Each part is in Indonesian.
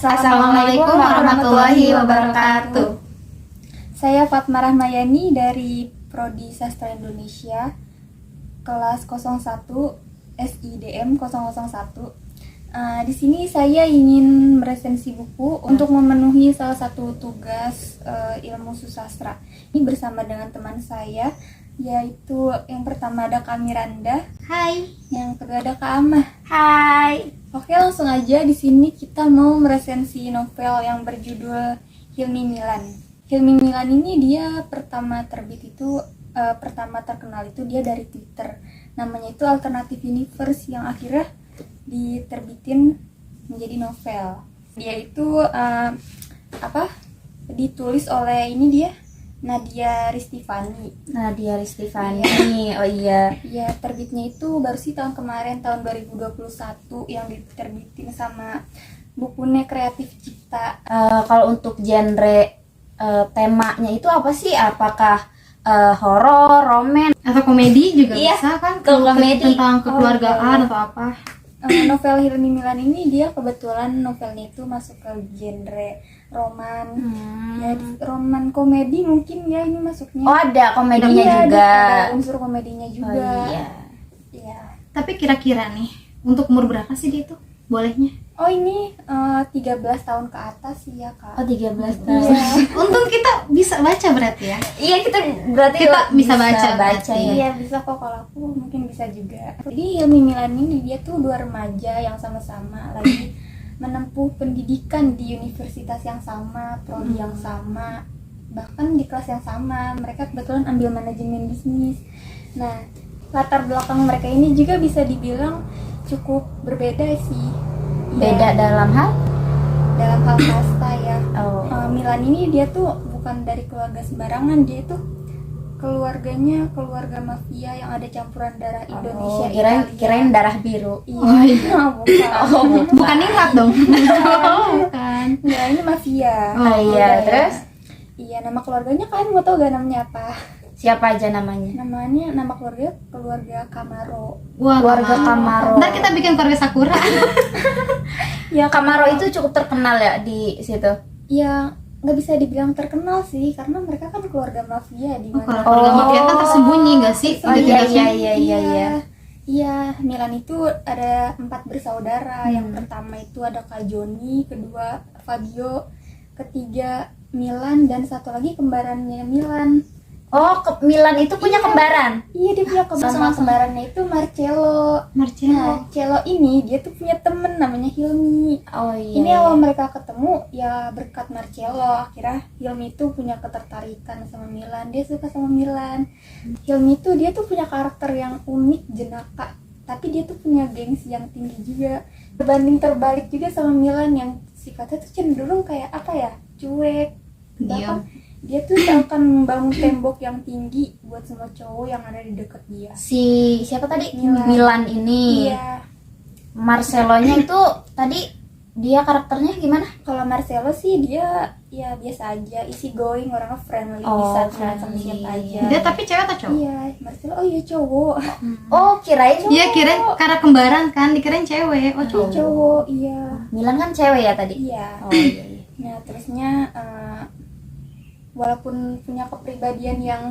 Assalamualaikum warahmatullahi wabarakatuh. Saya Fatma Rahmayani dari Prodi Sastra Indonesia, kelas 01 SIDM 001. Di sini saya ingin meresensi buku untuk memenuhi salah satu tugas ilmu susastra. Ini bersama dengan teman saya, yaitu yang pertama ada Kak Miranda. Hai. Yang kedua ada Kak Amah. Hai. Oke, langsung aja. Di sini kita mau meresensi novel yang berjudul Hilmi Milan. Hilmi Milan ini dia pertama terkenal itu dia dari Twitter. Namanya itu Alternative Universe yang akhirnya diterbitin menjadi novel. Dia itu ditulis oleh ini dia Nadia Ristifani. Oh iya. Ya, terbitnya itu baru sih tahun kemarin, tahun 2021 yang diterbitin sama Bukunya Kreatif Cipta. Kalau untuk genre temanya itu apa sih? Apakah horor, roman, atau komedi juga Iya, bisa kan? kalau komedi. Tentang kekeluargaan iya. atau apa? Novel Hilmi Milan ini dia kebetulan novelnya itu masuk ke genre roman. Ya, roman komedi mungkin ya ini masuknya. Oh, ada komedinya Iya, juga. ada unsur komedinya juga. Oh iya. Iya. Tapi kira-kira nih, untuk umur berapa sih dia itu? Bolehnya? Oh, ini 13 tahun ke atas sih ya, Kak. Oh, 13 tahun. Iya. Untung kita bisa baca berarti ya. Iya, kita berarti Kita bisa baca ya. Iya, bisa kok, kalau aku mungkin bisa juga. Jadi Hilmi Milan ini dia tuh dua remaja yang sama-sama lagi menempuh pendidikan di universitas yang sama, prodi yang sama, bahkan di kelas yang sama. Mereka kebetulan ambil manajemen bisnis. Nah, latar belakang mereka ini juga bisa dibilang cukup berbeda sih. Beda dalam hal? Dalam hal kasta ya. Oh. Milan ini dia tuh bukan dari keluarga sembarangan, dia tuh keluarganya keluarga mafia yang ada campuran darah Indonesia. Kirain darah biru. Iya, bukan. Bukan ningrat dong. Bukan. Ya, ini mafia. Oh iya, terus Iya, nama keluarganya kalian mau tau gak namanya apa? siapa aja namanya? Nama keluarga Kamaro. Wah, Keluarga Kamaro. Ntar kita bikin keluarga Sakura. Ya, Kamaro itu cukup terkenal ya di situ. ya nggak bisa dibilang terkenal sih, karena mereka kan keluarga mafia di Kalau mana. keluarga mafia kan tersembunyi nggak sih? Oh iya Identitasnya? iya. Iya, Milan itu ada 4 bersaudara. Yang pertama itu ada Kak Joni, kedua Fabio, ketiga Milan, dan satu lagi kembarannya Milan. Oh, Milan itu punya kembaran. Iya, dia punya sama kembarannya itu Marcello. Marcello. Nah, Cello ini dia tuh punya temen namanya Hilmi. Oh iya. Ini awal mereka ketemu ya berkat Marcello. Akhirnya Hilmi itu punya ketertarikan sama Milan. Dia suka sama Milan. Hilmi itu dia tuh punya karakter yang unik, jenaka. Tapi dia tuh punya gengsi yang tinggi juga. Berbanding terbalik juga sama Milan yang sifatnya tuh cenderung kayak apa ya? Cuek. Bahkan dia tuh akan membangun tembok yang tinggi buat semua cowok yang ada di dekat dia. Si siapa tadi? Milan. Milan ini. Iya. Marcelonya itu tadi dia karakternya gimana? Kalau Marcelo sih dia ya biasa aja, easy going, orangnya friendly, Oh, bisa curhat sama friendly. siapa aja. Dia tapi cewek atau cowok? Iya, Marcelo iya cowok. Oh, kirain Iya, kirain karena kembaran kan, dikirain cewek. Oh, Iya cowok. cowok, iya. Milan kan cewek ya tadi? Iya. Oh iya. Nah, terusnya walaupun punya kepribadian yang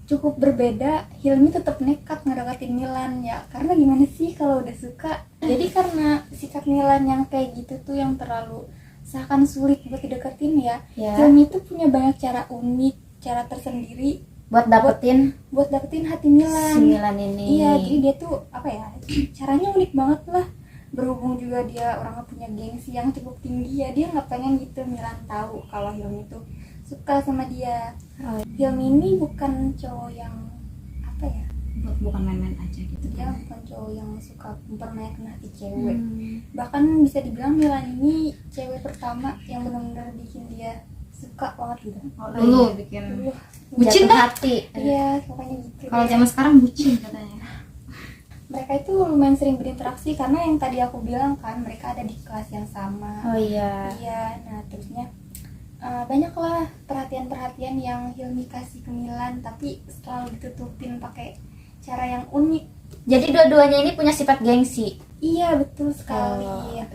cukup berbeda, Hilmi tetap nekat ngedeketin Milan ya. Karena gimana sih kalau udah suka? Jadi karena sikap Milan yang kayak gitu tuh yang terlalu seakan sulit buat dideketin ya. Ya. Hilmi tuh punya banyak cara unik, cara tersendiri Buat dapetin buat dapetin hati Milan. si Milan ini. Iya, jadi dia tuh apa ya? Caranya unik banget lah. Berhubung juga dia orangnya punya gengsi yang cukup tinggi ya, dia nggak pengen gitu Milan tahu kalau Hilmi tuh suka sama dia. Oh, Hilmi ini bukan cowok yang apa ya? Bukan main-main aja gitu. Dia bukan cowok yang suka mempermainkan hati cewek. Bahkan bisa dibilang Milan ini cewek pertama yang benar-benar bikin dia suka banget gitu. Dulu bikin. Wah, Bucin jatuh dah. hati. iya, pokoknya gitu. Kalau deh. zaman sekarang bucin katanya. Mereka itu lumayan sering berinteraksi karena yang tadi aku bilang kan mereka ada di kelas yang sama. Oh iya. Iya, nah terusnya banyaklah perhatian-perhatian yang Hilmi kasih ke Milan, tapi selalu ditutupin pakai cara yang unik. Jadi dua-duanya ini punya sifat gengsi. Iya, betul sekali. Oh, iya.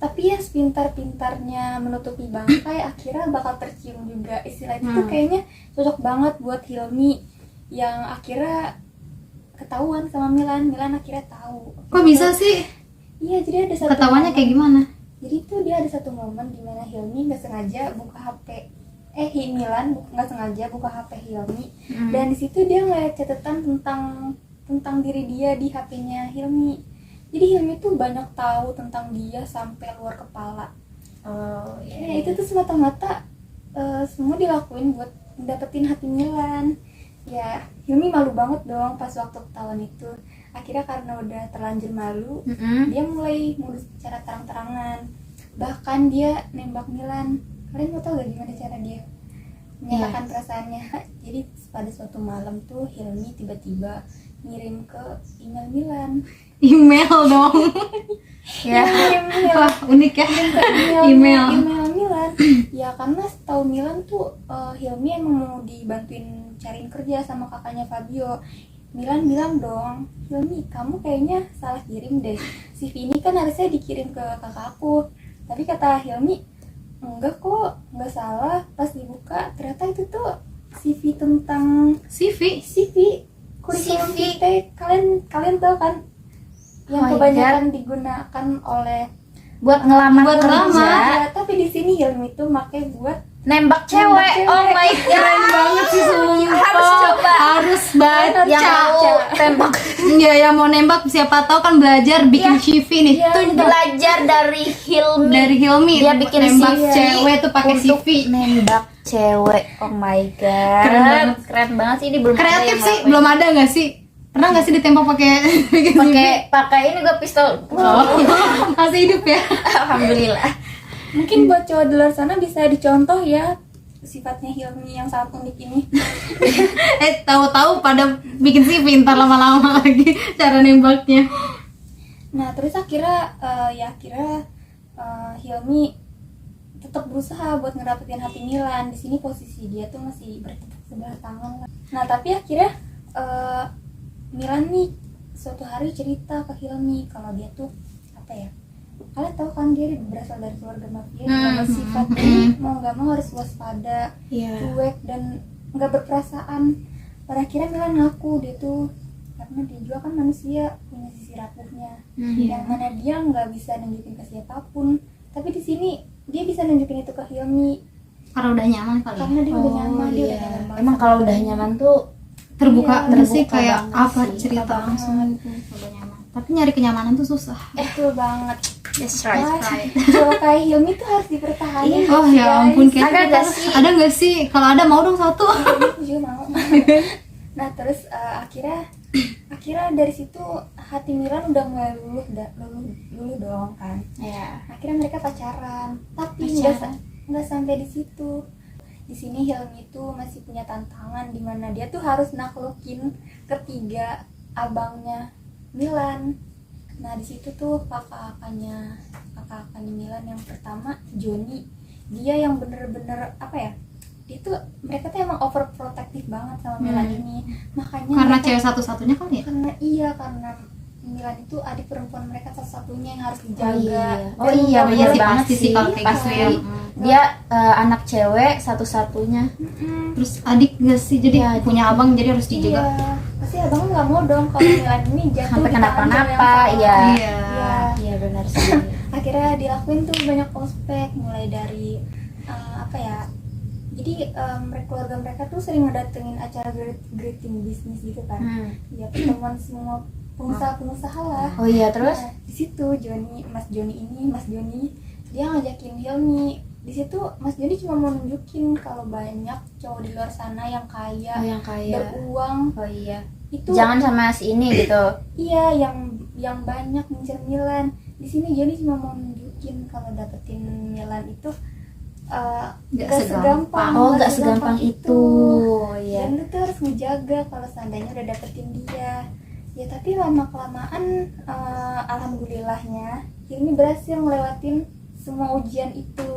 tapi ya sepintar-pintarnya menutupi bangkai akhirnya bakal tercium juga. Istilah itu tuh kayaknya cocok banget buat Hilmi yang akhirnya ketahuan sama Milan akhirnya tahu. Kok bisa sih? Iya, jadi ada satu Ketawanya momen- kayak gimana? jadi tuh dia ada satu momen dimana Hilmi nggak sengaja buka HP Milan nggak sengaja buka HP Hilmi, dan di situ dia ngeliat catatan tentang diri dia di HP-nya Hilmi. Jadi Hilmi tuh banyak tahu tentang dia sampai luar kepala. Oh Ya itu tuh semata-mata semua dilakuin buat dapetin hati Milan. Ya Hilmi malu banget dong pas waktu ketahuan itu. Akhirnya karena udah terlanjur malu, dia mulai modus secara terang-terangan. Bahkan dia nembak Milan. Kalian mau tau gak gimana cara dia menyatakan perasaannya? Jadi pada suatu malam tuh Hilmi tiba-tiba ngirim ke email Milan. Email dong. ya. Ngirim Wah, unik ya. ke Email. email Milan. Ya karena setahu Milan tuh Hilmi emang mau dibantuin cariin kerja sama kakaknya Fabio. Milan bilang dong, Hilmi kamu kayaknya salah kirim deh, CV ini kan harusnya dikirim ke kakakku. Tapi kata Hilmi, enggak kok, enggak salah. Pas dibuka ternyata itu tuh CV tentang CV. kurikulum CV. kita. Kalian tahu kan yang Oh my kebanyakan digunakan oleh Buat ngelamar Buat kerja, ngelamar. ya, tapi di sini Hilmi tuh pakai buat nembak cewek. cewek. Oh my god. Keren banget sih sumpah. Harus coba. Harus baca. Yang mau tembak Ya, yang mau nembak siapa tahu kan belajar bikin CV nih. Iya. Tuh belajar dari Hilmi. dari Hilmi. Dia bikin nembak CV cewek tuh pakai untuk CV. nembak cewek. Oh my god. Keren banget. sih, ini belum ada Kreatif yang sih, ngelakuin. belum ada nggak sih? Pernah nggak sih ditembak pakai bikin CV? pakai ini gue pistol. Oh, masih hidup ya? Alhamdulillah. mungkin buat cowok di luar sana bisa dicontoh ya sifatnya Hilmi yang sangat unik ini. Tahu-tahu pada bikin CV ntar lama-lama lagi cara nembaknya. Nah terus akhirnya Hilmi tetap berusaha buat ngedapetin hati Milan. Di sini posisi dia tuh masih bertepuk sebelah tangan lah. Nah tapi akhirnya Milan nih suatu hari cerita ke Hilmi kalau dia tuh apa ya, kalian tahu kan dia berasal dari keluarga mafia yang bersifat mau nggak mau harus waspada, cuek dan nggak berperasaan. Pada akhirnya Milan ngaku dia tuh karena dia juga kan manusia punya sisi rapuhnya yang mana dia nggak bisa nunjukin ke siapapun, tapi di sini dia bisa nunjukin itu ke Hilmi Karena udah nyaman kali ya? karena dia udah nyaman. Dia udah nyaman banget Emang sama kalau Hilmi. udah nyaman tuh Terbuka Iya, nggak sih terbuka kayak banget apa sih, cerita terbuka langsung banget. gitu udah nyaman. Tapi nyari kenyamanan tuh susah. Betul banget. that's Wah, cowok kayak Hilmi tuh harus dipertahankan. Oh ya ampun, kayak Ada nggak sih? Ada nggak sih? Kalau ada mau dong satu. Aku juga mau. Nah terus akhirnya dari situ hati Milan udah mulai luluh dong kan. ya. Akhirnya mereka pacaran, tapi nggak sampai di situ. Di sini Hilmi tuh masih punya tantangan di mana dia tuh harus naklukin ketiga abangnya Milan. Nah di situ tuh kakak-kakaknya Milan yang pertama Joni, dia yang bener-bener apa ya? Dia tuh mereka tuh emang overprotective banget sama Milan ini. Makanya Karena mereka- cewek satu-satunya kali ya? karena Milan itu adik perempuan mereka satu-satunya yang harus Oh dijaga. iya, Dan oh iya nggak benar boleh- banget pasti sih kalau kayak pasti. gitu ya. Dia anak cewek satu-satunya. Terus adik nggak sih? Jadi Iya, punya abang jadi harus dijaga. Iya, pasti abang nggak mau dong kalau Milan ini jatuh Sampai di tangan cewek yang kenapa-napa, salah. iya. Iya. Iya. Iya benar sih. Akhirnya dilakuin tuh banyak ospek, mulai dari apa ya? Jadi keluarga mereka tuh sering ngedatengin acara greeting bisnis gitu kan. Ya pertemuan semua pengusaha-pengusaha lah. Oh iya terus? Nah, di situ Mas Joni dia ngajakin Hilmi. Di situ Mas Joni cuma mau nunjukin kalau banyak cowok di luar sana yang kaya, Oh yang kaya. beruang. Oh iya. Itu Jangan sama si ini gitu. iya yang banyak ngincer Milan. Di sini Joni cuma mau nunjukin kalau dapetin Milan itu Nggak nggak segampang. Oh nggak segampang itu. Iya. Dan lu tuh harus ngejaga kalau seandainya udah dapetin dia. Ya tapi lama kelamaan alhamdulillahnya Hilmi berhasil ngelewatin semua ujian itu.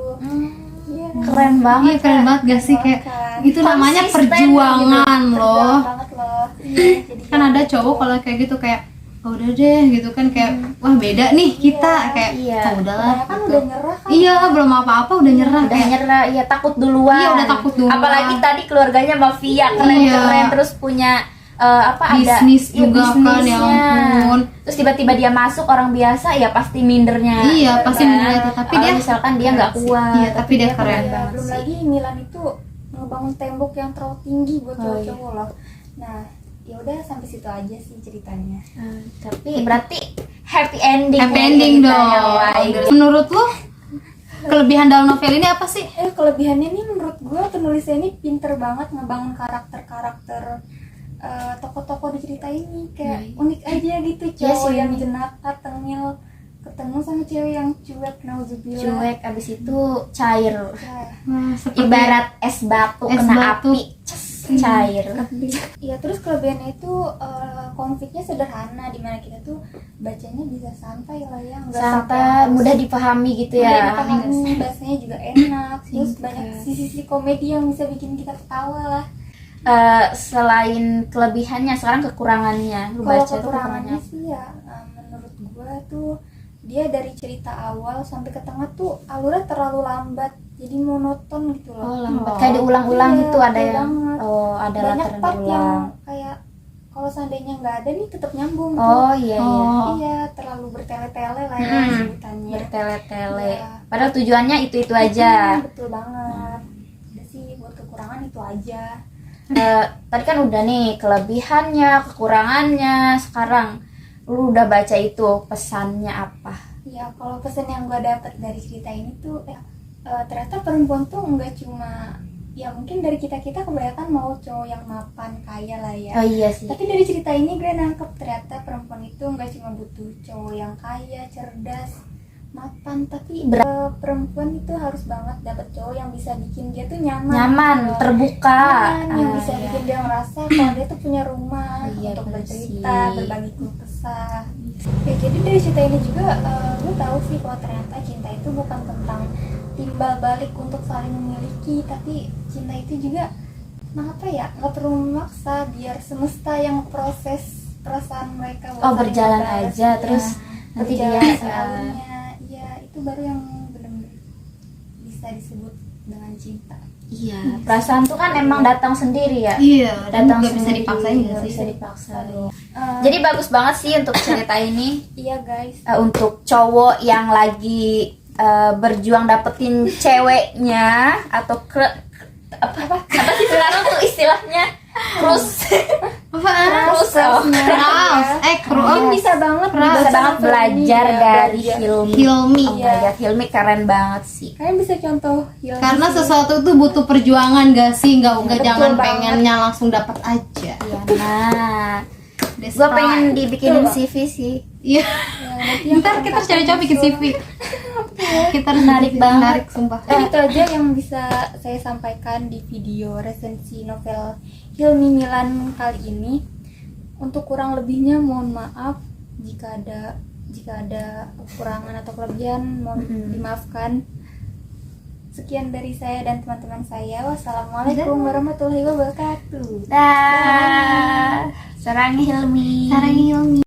Iya. Keren banget. Iya keren banget gak sih kayak Kan. itu namanya Konsisten perjuangan loh. Perjuangan banget loh. Iya, jadi Kan ada cowok kalau kayak gitu kayak oh, udah deh gitu kan, kayak wah beda nih kita, kayak iya. oh udahlah Kan gitu. udah nyerah kan. Iya, belum apa-apa udah nyerah Udah kayak nyerah, ya takut duluan. Iya, udah takut duluan. Apalagi tadi keluarganya mafia keren-keren, Iya. terus punya Bisnis iya, juga kan, ya bisnisnya. ampun. Terus tiba-tiba dia masuk orang biasa, ya pasti mindernya. Iya, gitu pasti kan. mindernya itu. Tapi Kalau dia misalkan dia nggak keren sih. kuat. Iya, tapi dia keren Ya, banget belum sih. lagi Milan itu ngebangun tembok yang terlalu tinggi buat Oh, cowok-cowok loh. Nah, ya udah sampai situ aja sih ceritanya. Tapi berarti happy ending. Happy ya ending ceritanya, dong. Wai. Menurut lo kelebihan dalam novel ini apa sih? Kelebihannya nih menurut gue penulisnya ini pinter banget ngebangun karakter-karakter tokoh-tokoh di cerita ini, kayak unik aja gitu. Iya Cowok sih, yang unik. jenaka tengil ketemu sama cewek yang cuek, nauzubillah. Cuek, abis itu cair. Ya, Wah, seperti Ibarat es batu Es kena batu. api, ces, cair. ya terus kelebihannya itu konfliknya sederhana, dimana kita tuh bacanya bisa santai lah ya, nggak sampai Santai, harus mudah dipahami gitu mudah ya. dipahami, bahasanya juga enak, terus Singkat. banyak sisi-sisi komedi yang bisa bikin kita ketawa lah. Selain kelebihannya, sekarang kekurangannya. Lu Kalau baca tuh kekurangannya kekurangannya. sih ya, menurut gua tuh dia dari cerita awal sampai ke tengah tuh alurnya terlalu lambat, jadi monoton gitu loh. Oh, lambat. Kayak diulang-ulang Iya, gitu, ada betul yang banget. ada Banyak latar part yang ulang. kayak kalau seandainya nggak ada nih tetap nyambung gitu. Oh iya iya. Oh. Iya, terlalu bertele-tele lah ya Hmm. sebutannya. Bertele-tele. Iya. Padahal tujuannya itu aja. Betul banget. Udah sih, buat kekurangan itu aja. Tadi kan udah nih kelebihannya, kekurangannya. Sekarang lu udah baca itu, pesannya apa? Ya, kalau pesan yang gue dapet dari cerita ini tuh ternyata perempuan tuh nggak cuma, ya mungkin dari kita kebanyakan mau cowok yang mapan, kaya lah ya. Oh iya sih. Tapi dari cerita ini gue nangkep ternyata perempuan itu nggak cuma butuh cowok yang kaya, cerdas, mapan, tapi perempuan itu harus banget dapet cowok yang bisa bikin dia tuh nyaman, Nyaman, gitu. terbuka. Nyaman, yang bisa iya. bikin dia ngerasa kalau dia tuh punya rumah Iya, untuk bener bercerita, sih. berbagi keluh kesah. Ya, jadi dari cerita ini juga gue tahu sih kalau ternyata cinta itu bukan tentang timbal balik untuk saling memiliki, tapi cinta itu juga apa ya, nggak perlu memaksa, biar semesta yang proses perasaan mereka buat Oh, saling berjalan bebas. aja, Ya, terus nanti berjalan dia, seadanya. Ya, itu baru yang benar-benar bisa disebut dengan cinta. Iya, perasaan tuh kan emang datang sendiri ya. Iya, dan Datang nggak bisa sendiri, dipaksain nggak nggak sih? bisa dipaksa. Eh, Jadi bagus banget sih untuk cerita ini. iya guys, Untuk cowok yang lagi berjuang dapetin ceweknya atau apa sih sekarang tuh istilahnya cruise Apaan? mungkin bisa banget bisa dibaca banget novel ini belajar ya, dari belajar. Hilmi. Hilmi. Oh my God, Hilmi keren banget sih. Kalian bisa contoh Hilmi Karena sih. sesuatu tuh butuh perjuangan gak sih? Nggak Betul jangan banget. pengennya langsung dapat aja. Iya, nah, That's gue pengen right. dibikinin Betul. CV sih. Iya. Ya, nanti yang Ntar kita cari-cari bikin CV. Kita harus Menarik bikin banget. Menarik sumpah. itu aja yang bisa saya sampaikan di video resensi novel Hilmi Milan kali ini. Untuk kurang lebihnya mohon maaf, jika ada kekurangan atau kelebihan mohon dimaafkan. Sekian dari saya dan teman-teman saya. Wassalamualaikum warahmatullahi wabarakatuh. Dah, sarang Hilmi. Sarang Hilmi.